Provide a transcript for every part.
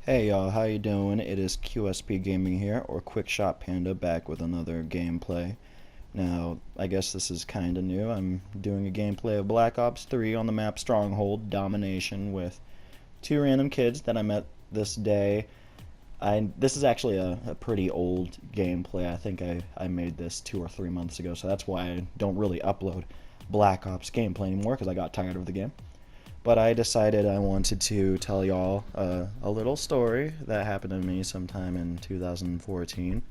Hey y'all, how you doing? It is QSP Gaming here, or Quick Shot Panda, back with another gameplay. Now, I guess this is kinda new. I'm doing a gameplay of Black Ops 3 on the map Stronghold Domination with two random kids that I met this day. This is actually a pretty old gameplay. I think I made this 2 or 3 months ago, so that's why I don't really upload Black Ops gameplay anymore, because I got tired of the game. But I decided I wanted to tell y'all a little story that happened to me sometime in 2014.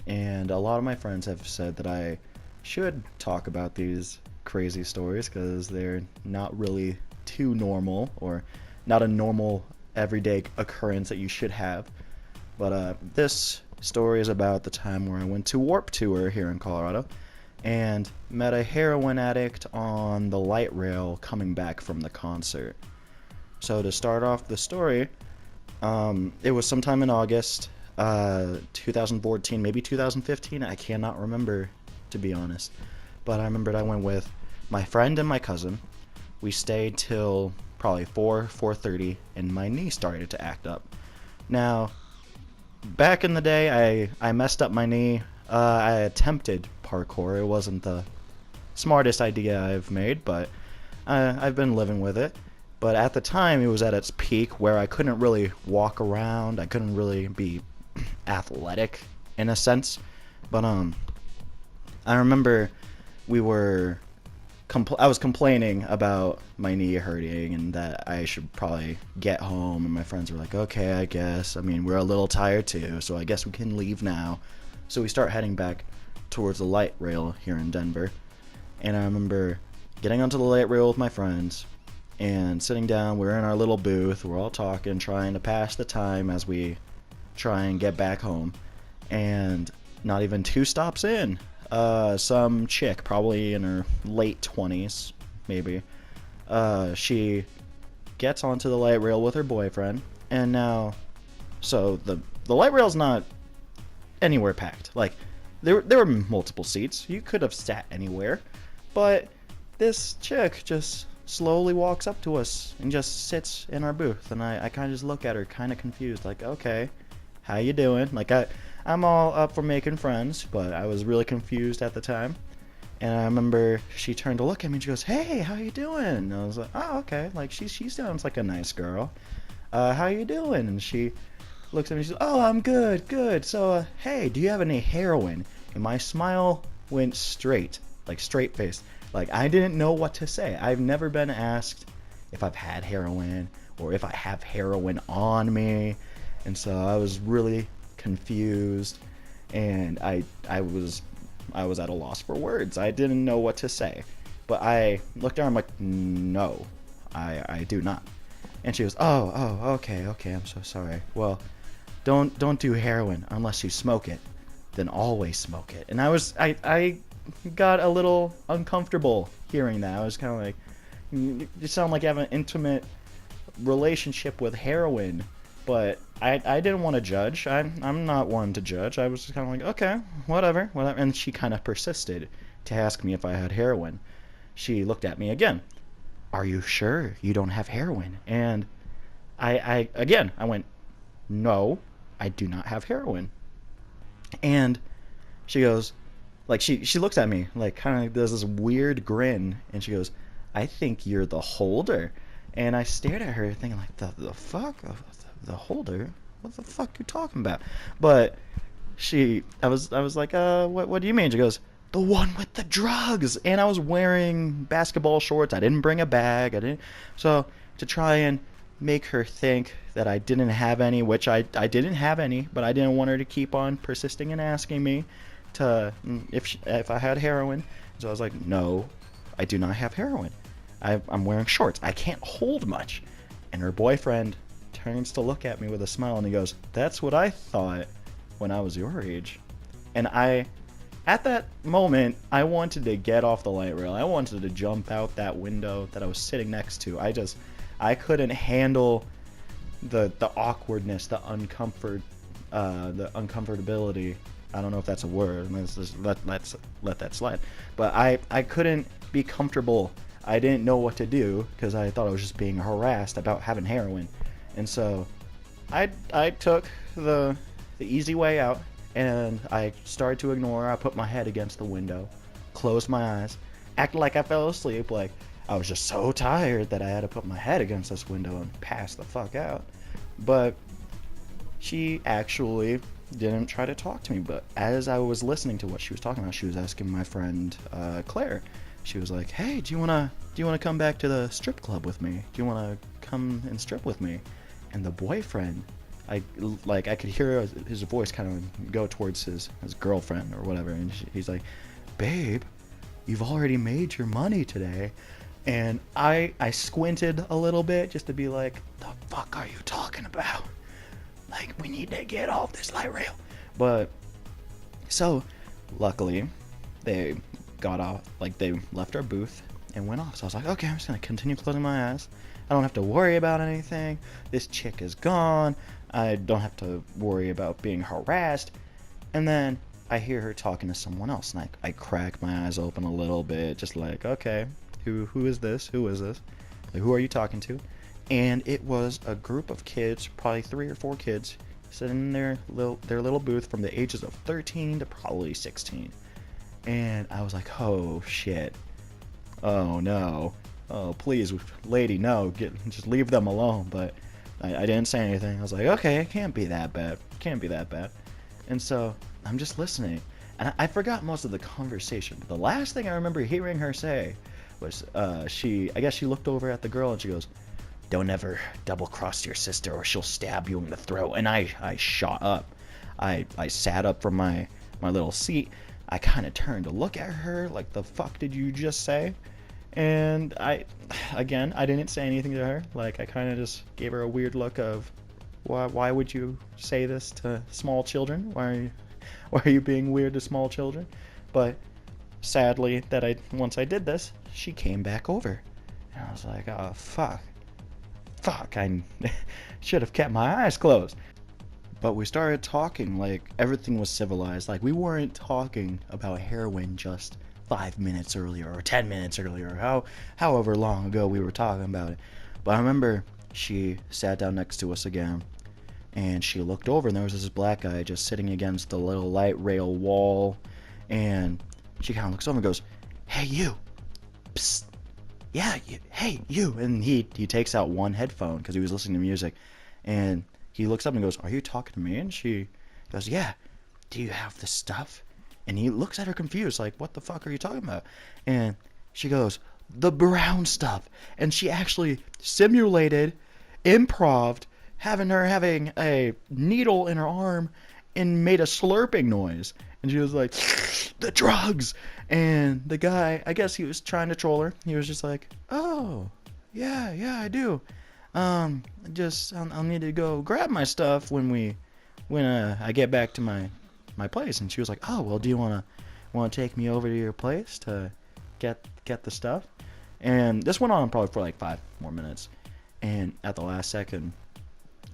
And a lot of my friends have said that I should talk about these crazy stories because they're not really too normal, or not a normal everyday occurrence that you should have. But this story is about the time where I went to Warp Tour here in Colorado and met a heroin addict on the light rail coming back from the concert. So to start off the story, it was sometime in August 2014, maybe 2015. I cannot remember, to be honest. But I remembered I went with my friend and my cousin. We stayed till probably 4:30, and my knee started to act up. Now, back in the day, I messed up my knee. I attempted parkour. It wasn't the smartest idea I've made, but I've been living with it. But at the time, it was at its peak where I couldn't really walk around. I couldn't really be athletic in a sense. But I remember we were I was complaining about my knee hurting and that I should probably get home, and my friends were like, okay, I guess. I mean, we're a little tired too, so I guess we can leave now. So we start heading back towards the light rail here in Denver. And I remember getting onto the light rail with my friends and sitting down. We're in our little booth. We're all talking, trying to pass the time as we try and get back home. And not even two stops in, some chick, probably in her late 20s, maybe, she gets onto the light rail with her boyfriend. And now, so the light rail's not anywhere packed. Like, there were multiple seats. You could have sat anywhere. But this chick just slowly walks up to us and just sits in our booth. And I kind of just look at her, kind of confused, like, okay, how you doing? Like, I'm all up for making friends, but I was really confused at the time. And I remember she turned to look at me and she goes, hey, how you doing? And I was like, oh, okay. Like, she sounds like a nice girl. How you doing? And she looks at me and she says, oh, I'm good, good. So, hey, do you have any heroin? And my smile went straight, like straight faced. Like, I didn't know what to say. I've never been asked if I've had heroin or if I have heroin on me. And so I was really confused, and I was at a loss for words. I didn't know what to say. But I looked at her, I'm like, no, I do not. And she goes, oh, okay, I'm so sorry. Well, don't do heroin unless you smoke it. Then always smoke it. And I got a little uncomfortable hearing that. I was kind of like, you sound like you have an intimate relationship with heroin. But I didn't want to judge. I'm not one to judge. I was just kind of like, okay, whatever. And she kind of persisted to ask me if I had heroin. She looked at me again. Are you sure you don't have heroin? And I went, no, I do not have heroin. And she goes, like, she looks at me, like, kind of does this weird grin, and she goes, I think you're the holder. And I stared at her thinking, like, the fuck? The holder? What the fuck you talking about? But I was like, what do you mean? She goes, the one with the drugs. And I was wearing basketball shorts. I didn't bring a bag. So to try and make her think that I didn't have any, which I didn't have any, but I didn't want her to keep on persisting and asking me if I had heroin. So I was like, no, I do not have heroin. I'm wearing shorts. I can't hold much. And her boyfriend turns to look at me with a smile, and he goes, that's what I thought when I was your age. And at that moment, I wanted to get off the light rail. I wanted to jump out that window that I was sitting next to. I couldn't handle the awkwardness, the uncomfortability. I don't know if that's a word. Let's just let that slide. But I couldn't be comfortable. I didn't know what to do because I thought I was just being harassed about having heroin. And so I took the easy way out, and I started to ignore her. I put my head against the window, closed my eyes, acted like I fell asleep, like I was just so tired that I had to put my head against this window and pass the fuck out. But she actually didn't try to talk to me. But as I was listening to what she was talking about, she was asking my friend Claire. She was like, "Hey, do you wanna come back to the strip club with me? Do you wanna come and strip with me?" And the boyfriend, I could hear his voice kind of go towards his girlfriend or whatever, and he's like, "Babe, you've already made your money today." And I squinted a little bit just to be like, "The fuck are you talking about? Like, we need to get off this light rail." But so luckily they got off, like they left our booth and went off. So I was like, okay, I'm just gonna continue closing my eyes. I don't have to worry about anything. This chick is gone. I don't have to worry about being harassed. And then I hear her talking to someone else, and I crack my eyes open a little bit, just like, okay, who is this? Who is this? Like, who are you talking to? And it was a group of kids, probably 3 or 4 kids, sitting in their little booth from the ages of 13 to probably 16. And I was like, oh shit. Oh no. Oh please, lady, no, just leave them alone. But I didn't say anything. I was like, okay, it can't be that bad. It can't be that bad. And so I'm just listening. And I forgot most of the conversation. But the last thing I remember hearing her say was I guess she looked over at the girl and she goes, "Don't ever double cross your sister or she'll stab you in the throat." And I shot up. I sat up from my little seat. I kind of turned to look at her like, the fuck did you just say? And I didn't say anything to her. Like, I kind of just gave her a weird look of, why would you say this to small children? Why are you being weird to small children? But sadly, once I did this, she came back over. And I was like, oh, fuck, I should have kept my eyes closed. But we started talking like everything was civilized. Like, we weren't talking about heroin just 5 minutes earlier or 10 minutes earlier, however long ago we were talking about it. But I remember she sat down next to us again, and she looked over, and there was this black guy just sitting against the little light rail wall, and she kind of looks over and goes, "Hey, you. Psst. Yeah, hey, you." And he takes out one headphone because he was listening to music, and he looks up and goes, "Are you talking to me?" And she goes, "Yeah. Do you have the stuff?" And he looks at her confused, like, "What the fuck are you talking about?" And she goes, "The brown stuff." And she actually simulated, improved, having a needle in her arm and made a slurping noise. And she was like, "The drugs." And the guy, I guess he was trying to troll her. He was just like, "Oh, yeah, I do. I'll need to go grab my stuff when I get back to my place." And she was like, "Oh, well, do you want to take me over to your place to get the stuff?" And this went on probably for like 5 more minutes. And at the last second,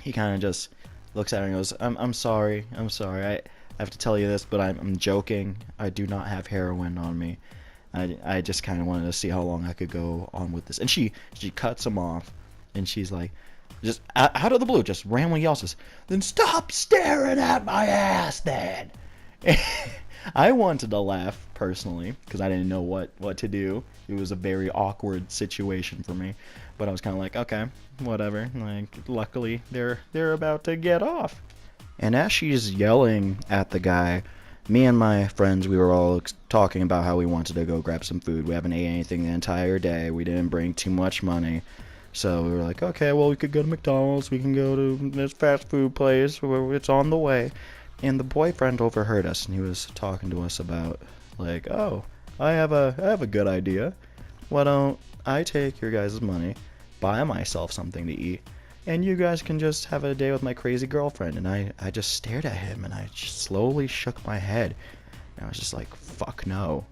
he kind of just looks at her and goes, I'm sorry. I have to tell you this, but I'm joking. I do not have heroin on me. I just kind of wanted to see how long I could go on with this." And she cuts him off, and she's like, just out of the blue, just randomly yells this, "Then stop staring at my ass then." I wanted to laugh personally because I didn't know what to do. It was a very awkward situation for me, but I was kind of like, okay, whatever. Like, luckily they're about to get off. And as she's yelling at the guy, me and my friends, we were all talking about how we wanted to go grab some food. We haven't ate anything the entire day. We didn't bring too much money. So we were like, okay, well, we could go to McDonald's. We can go to this fast food place where it's on the way. And the boyfriend overheard us, and he was talking to us about, like, "Oh, I have a good idea. Why don't I take your guys' money, buy myself something to eat, and you guys can just have a day with my crazy girlfriend?" And I just stared at him, and I just slowly shook my head. And I was just like, fuck no.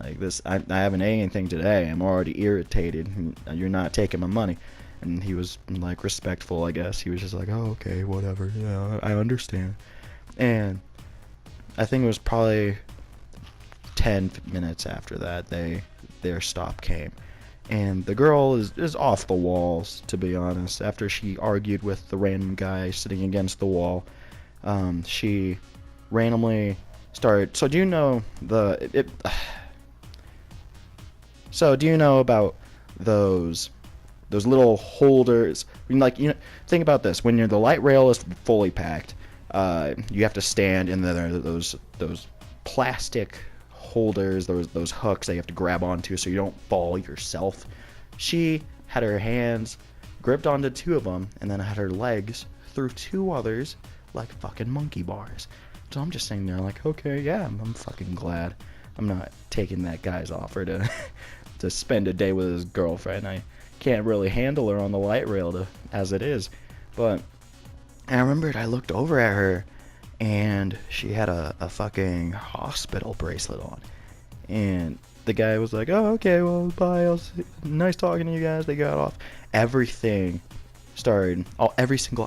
Like, this, I haven't ate anything today. I'm already irritated. You're not taking my money. And he was, like, respectful, I guess. He was just like, "Oh, okay, whatever. Yeah, I understand." And I think it was probably 10 minutes after that, their stop came. And the girl is off the walls, to be honest. After she argued with the random guy sitting against the wall, she randomly started. So do you know So do you know about those little holders? I mean, like, think about this. When the light rail is fully packed, you have to stand, and then there are those plastic holders, those hooks that you have to grab onto so you don't fall yourself. She had her hands gripped onto 2 of them, and then had her legs through 2 others like fucking monkey bars. So I'm just sitting there like, okay, yeah, I'm fucking glad I'm not taking that guy's offer to to spend a day with his girlfriend. I can't really handle her on the light rail as it is. But I remembered I looked over at her, and she had a fucking hospital bracelet on. And the guy was like, oh, okay, well, bye. Nice talking to you guys. They got off. Every single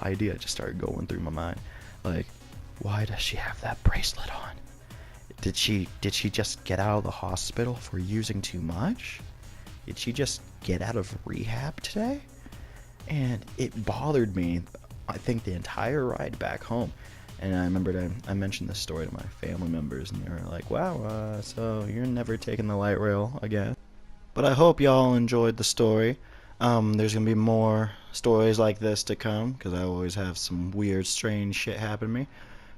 idea just started going through my mind. Like, why does she have that bracelet on? Did she just get out of the hospital for using too much? Did she just get out of rehab today? And it bothered me, I think, the entire ride back home. And I remembered I mentioned this story to my family members, and they were like, wow, so you're never taking the light rail again. But I hope y'all enjoyed the story. There's going to be more stories like this to come, because I always have some weird, strange shit happen to me.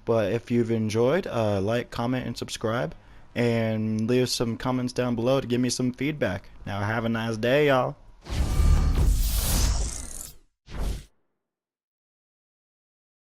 But if you've enjoyed, like, comment, and subscribe. And leave some comments down below to give me some feedback. Now have a nice day, y'all.